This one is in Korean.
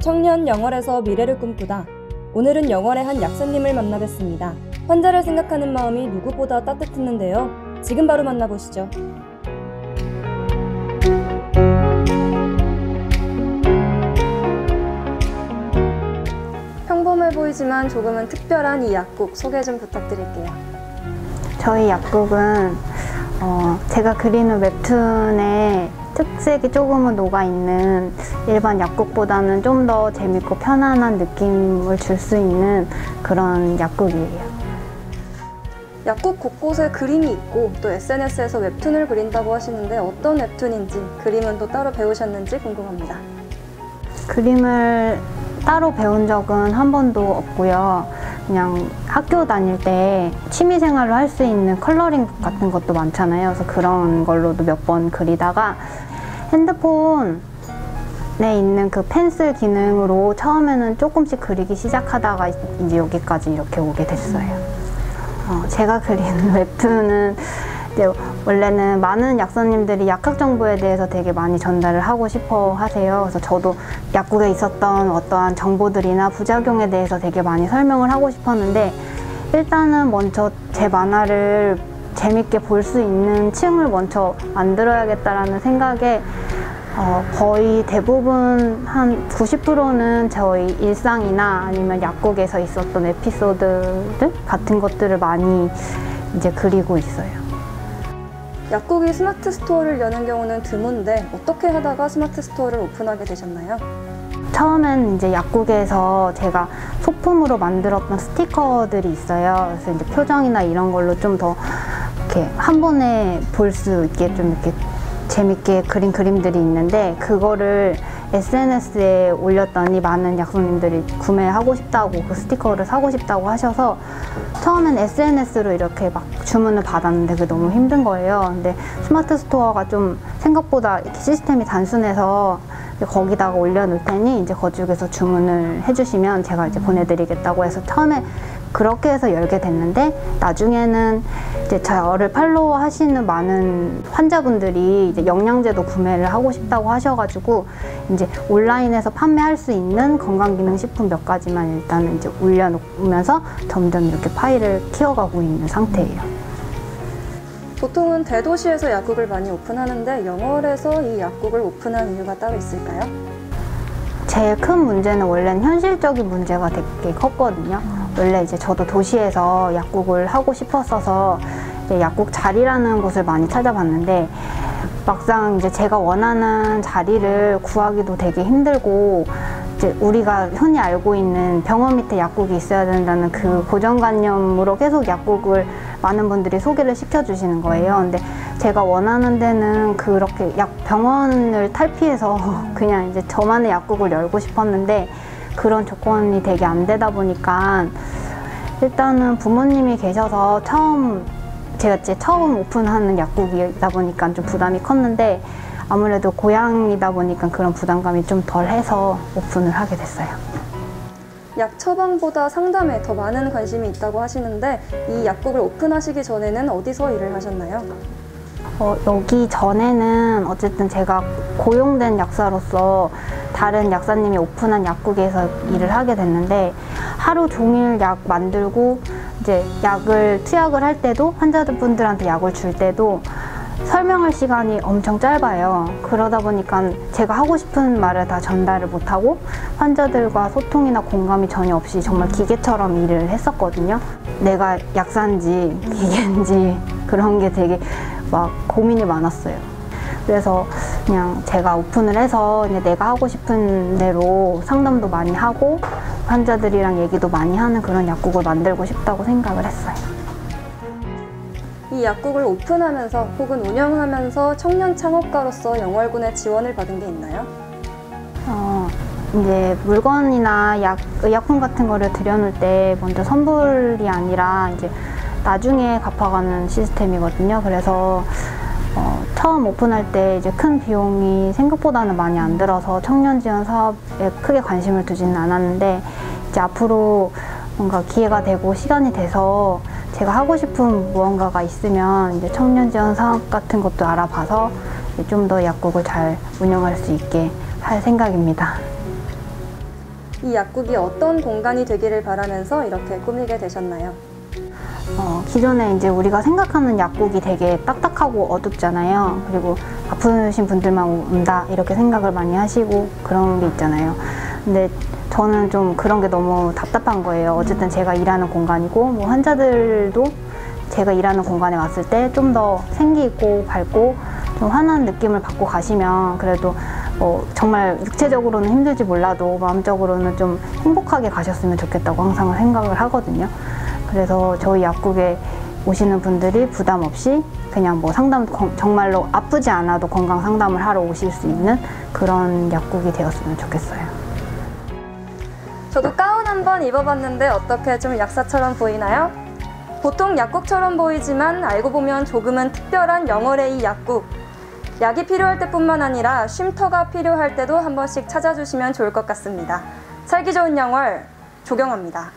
청년 영월에서 미래를 꿈꾸다. 오늘은 영월의 한 약사님을 만나뵙습니다. 환자를 생각하는 마음이 누구보다 따뜻했는데요. 지금 바로 만나보시죠. 평범해 보이지만 조금은 특별한 이 약국 소개 좀 부탁드릴게요. 저희 약국은 제가 그리는 웹툰에 특색이 조금은 녹아있는 일반 약국보다는 좀 더 재밌고 편안한 느낌을 줄 수 있는 그런 약국이에요. 약국 곳곳에 그림이 있고 또 SNS에서 웹툰을 그린다고 하시는데 어떤 웹툰인지, 그림은 또 따로 배우셨는지 궁금합니다. 그림을 따로 배운 적은 한 번도 없고요. 그냥 학교 다닐 때 취미생활로 할 수 있는 컬러링 북 같은 것도 많잖아요. 그래서 그런 걸로도 몇 번 그리다가 핸드폰에 있는 그 펜슬 기능으로 처음에는 조금씩 그리기 시작하다가 이제 여기까지 이렇게 오게 됐어요. 제가 그리는 웹툰은 이제 원래는 많은 약사님들이 약학 정보에 대해서 되게 많이 전달을 하고 싶어 하세요. 그래서 저도 약국에 있었던 어떠한 정보들이나 부작용에 대해서 되게 많이 설명을 하고 싶었는데, 일단은 먼저 제 만화를 재밌게 볼 수 있는 층을 먼저 만들어야겠다라는 생각에 거의 대부분 한 90%는 저희 일상이나 아니면 약국에서 있었던 에피소드들 같은 것들을 많이 이제 그리고 있어요. 약국이 스마트 스토어를 여는 경우는 드문데 어떻게 하다가 스마트 스토어를 오픈하게 되셨나요? 처음엔 이제 약국에서 제가 소품으로 만들었던 스티커들이 있어요. 그래서 이제 표정이나 이런 걸로 좀 더 이렇게 한 번에 볼 수 있게 좀 이렇게 재밌게 그린 그림들이 있는데, 그거를 SNS에 올렸더니 많은 약사님들이 구매하고 싶다고, 그 스티커를 사고 싶다고 하셔서 처음엔 SNS로 이렇게 막 주문을 받았는데 그게 너무 힘든 거예요. 근데 스마트 스토어가 좀 생각보다 이렇게 시스템이 단순해서 거기다가 올려놓을 테니 이제 거쪽에서 주문을 해주시면 제가 이제 보내드리겠다고 해서 처음에 그렇게 해서 열게 됐는데, 나중에는 이제 저를 팔로우 하시는 많은 환자분들이 이제 영양제도 구매를 하고 싶다고 하셔가지고 이제 온라인에서 판매할 수 있는 건강기능식품 몇 가지만 일단은 이제 올려놓으면서 점점 이렇게 파일을 키워가고 있는 상태예요. 보통은 대도시에서 약국을 많이 오픈하는데 영월에서 이 약국을 오픈한 이유가 따로 있을까요? 제일 큰 문제는 원래는 현실적인 문제가 되게 컸거든요. 원래 이제 저도 도시에서 약국을 하고 싶었어서 이제 약국 자리라는 곳을 많이 찾아봤는데, 막상 이제 제가 원하는 자리를 구하기도 되게 힘들고, 이제 우리가 흔히 알고 있는 병원 밑에 약국이 있어야 된다는 그 고정관념으로 계속 약국을 많은 분들이 소개를 시켜주시는 거예요. 근데 제가 원하는 데는 그렇게 병원을 탈피해서 그냥 이제 저만의 약국을 열고 싶었는데, 그런 조건이 되게 안 되다 보니까 일단은 부모님이 계셔서 제가 처음 오픈하는 약국이다 보니까 좀 부담이 컸는데, 아무래도 고향이다 보니까 그런 부담감이 좀 덜해서 오픈을 하게 됐어요. 약 처방보다 상담에 더 많은 관심이 있다고 하시는데, 이 약국을 오픈하시기 전에는 어디서 일을 하셨나요? 여기 전에는 어쨌든 제가 고용된 약사로서 다른 약사님이 오픈한 약국에서 일을 하게 됐는데, 하루 종일 약 만들고 이제 투약을 할 때도, 환자분들한테 약을 줄 때도 설명할 시간이 엄청 짧아요. 그러다 보니까 제가 하고 싶은 말을 다 전달을 못하고 환자들과 소통이나 공감이 전혀 없이 정말 기계처럼 일을 했었거든요. 내가 약사인지 기계인지 그런 게 되게 막 고민이 많았어요. 그래서 그냥 제가 오픈을 해서 이제 내가 하고 싶은 대로 상담도 많이 하고 환자들이랑 얘기도 많이 하는 그런 약국을 만들고 싶다고 생각을 했어요. 이 약국을 오픈하면서 혹은 운영하면서 청년 창업가로서 영월군의 지원을 받은 게 있나요? 이제 물건이나 의약품 같은 거를 들여놓을 때 먼저 선불이 아니라 이제 나중에 갚아가는 시스템이거든요. 그래서 처음 오픈할 때 이제 큰 비용이 생각보다는 많이 안 들어서 청년 지원 사업에 크게 관심을 두지는 않았는데, 이제 앞으로 뭔가 기회가 되고 시간이 돼서 제가 하고 싶은 무언가가 있으면 이제 청년 지원 사업 같은 것도 알아봐서 좀 더 약국을 잘 운영할 수 있게 할 생각입니다. 이 약국이 어떤 공간이 되기를 바라면서 이렇게 꾸미게 되셨나요? 기존에 이제 우리가 생각하는 약국이 되게 딱딱하고 어둡잖아요. 그리고 아프신 분들만 온다 이렇게 생각을 많이 하시고 그런 게 있잖아요. 근데 저는 좀 그런 게 너무 답답한 거예요. 어쨌든 제가 일하는 공간이고 뭐 환자들도 제가 일하는 공간에 왔을 때 좀 더 생기 있고 밝고 좀 환한 느낌을 받고 가시면 그래도 정말 육체적으로는 힘들지 몰라도 마음적으로는 좀 행복하게 가셨으면 좋겠다고 항상 생각을 하거든요. 그래서 저희 약국에 오시는 분들이 부담 없이 그냥 뭐 정말로 아프지 않아도 건강 상담을 하러 오실 수 있는 그런 약국이 되었으면 좋겠어요. 저도 가운 한번 입어봤는데 어떻게 좀 약사처럼 보이나요? 보통 약국처럼 보이지만 알고 보면 조금은 특별한 영월의 이 약국. 약이 필요할 때뿐만 아니라 쉼터가 필요할 때도 한 번씩 찾아주시면 좋을 것 같습니다. 살기 좋은 영월, 조경아입니다.